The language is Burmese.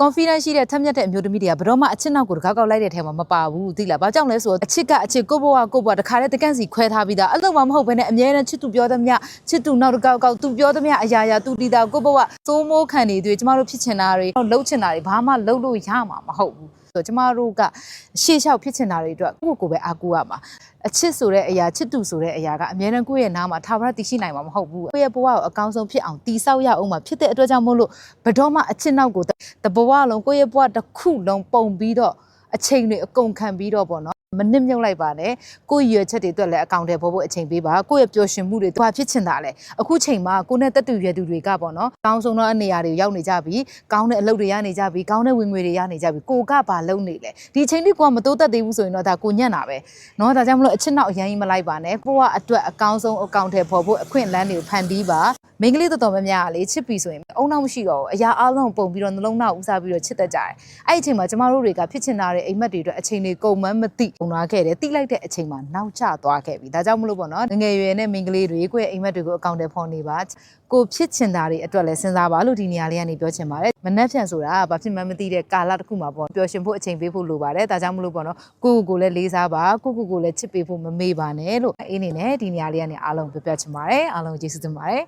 confidence ရှိတဲ့ထက်မြက်တဲ့အမျိုးသမီးတွေကဘယ်တော့မှအချစ်နောက်ကိုတကောက်ကောက်လိုက်တဲ့ထဲမှာမပါဘူးသိလားဘာကြောင့်လဲဆိုတော့အချစ်ကအချစ်ကိုဘဝတခါတည်းတကန့်စီခွဲထားပြီးသားအဲ့လိုမှမဟုတ်ဘဲနဲ့အမြဲတမ်းချစ်သူပြောသမျှချစ်သူနောက်တကောက်ကောက်သူပြောသမျှအရာသူတီတာကိုဘဝစိုးမိုးခံနေတွေ့ကျမတို့ဖြစ်ချင်တာတွေလှုပ်ချင်တာတွေဘာမှလှုပ်လို့ရမှာမဟုတ်ဘူးဆိုတော့ကျမတို့ကရှေ့လျှောက်ဖြစ်ချင်တာတွေအတွက်ကိုပဲအားကိုးရမှာအချစ်ဆိုတဲ့အရာချစ်သူဆိုတဲ့အရာကအမြဲတမ်းကိုယ့်ရဲ့နားမှာထာဝရတည်ရှိနိုင်မှာမဟုတ်ဘူးကိုယ့်ရဲ့ဘဝကိုအကောင်းဆုံးဖြစ်အောင်တည်ဆောက်ရအောင်မှာဖြစ်တဲ့အတွက်ကြောင့်မို့လို့ဘယ်တော့မှအချစ်နောက်ကိုတဘဝလုံးကိုယ့်ရဲ့ဘဝတစ်ခုလုံးပုံပြီးတော့အချိန်တွေအကုန်ခံပြီးတော့ပေါ့နော်မနစ်မြုပ်လိုက်ပါနဲ့ကိုယ့်ရွယ်ချက်တွေအတွက်လည်းအကောင့်တွေပေါ်ဖို့အချိန်ပေးပါကိုယ့်ရဲ့ပျော်ရွှင်မှုတွေဘာဖြစ်ချင်တာလဲအခုချိန်မှာကိုနဲ့တက်တူရွယ်သူတွေကပေါ့နော်ကောင်းဆုံးသောအနေအရာတွေရောက်နေကြပြီကောင်းတဲ့အလုပ်တွေရနေကြပြီကောင်းတဲ့ဝင်ငွေတွေရနေကြပြီကိုကဘာလုပ်နေလဲဒီအချိန်ထိကိုကမတိုးတက်သေးဘူးဆိုရင်တော့ဒါကိုညံ့တာပဲเนาะဒါကြောင့်မလို့အချစ်နောက်အရင်ကြီးမလိုက်ပါနဲ့ကိုကအတွက်အကောင်းဆုံးအကောင့်တွေပေါ်ဖို့အခွင့်အလမ်းတွေကိုဖန်တီးပါမိန်းကလေးတော်တော်များများလေချစ်ပြီဆိုရင်အုံနောက်မရှိတော့ဘူးအရာအလုံးပုံပြီးတော့နှလုံးသားဦးစားပြီးတော့ချစ်တတ်ကြတယ်အဲ့ဒီအချိန်မှာကျမတို့တွေကဖြစ်ချင်တာတွေအိမ်မက်တွေအတွက်အချိန်တွေကုန်မှန်းမသိပုံသွားခဲ့တယ်တိလိုက်တဲ့အချိန်မှာနောက်ကျသွားခဲ့ပြီဒါကြောင့်မလို့ပေါ့နော်ငယ်ရွယ်နဲ့မိန်းကလေးတွေကိုယ့်ရဲ့အိမ်မက်တွေကိုအကောင့်တွေဖော်နေပါကိုဖြစ်ချင်တာတွေအတွက်လည်းစဉ်းစားပါလို့ဒီနေရာလေးကနေပြောချင်ပါတယ်မနှက်ဖြန်ဆိုတာဘာဖြစ်မှန်းမသိတဲ့ကာလတစ်ခုမှာပေါ့ပျော်ရွှင်ဖို့အချိန်ပေးဖို့လိုပါတယ်ဒါကြောင့်မလို့ပေါ့နော်ကိုလည်းလေးစားပါကိုလည်းချစ်ပေးဖို့မမေ့ပါနဲ့လို့အေးနေနဲ့ဒီနေရာလေးကနေအားလုံးပြောပြချင်ပါတယ်အားလုံးကျေးဇူးတင်ပါတယ်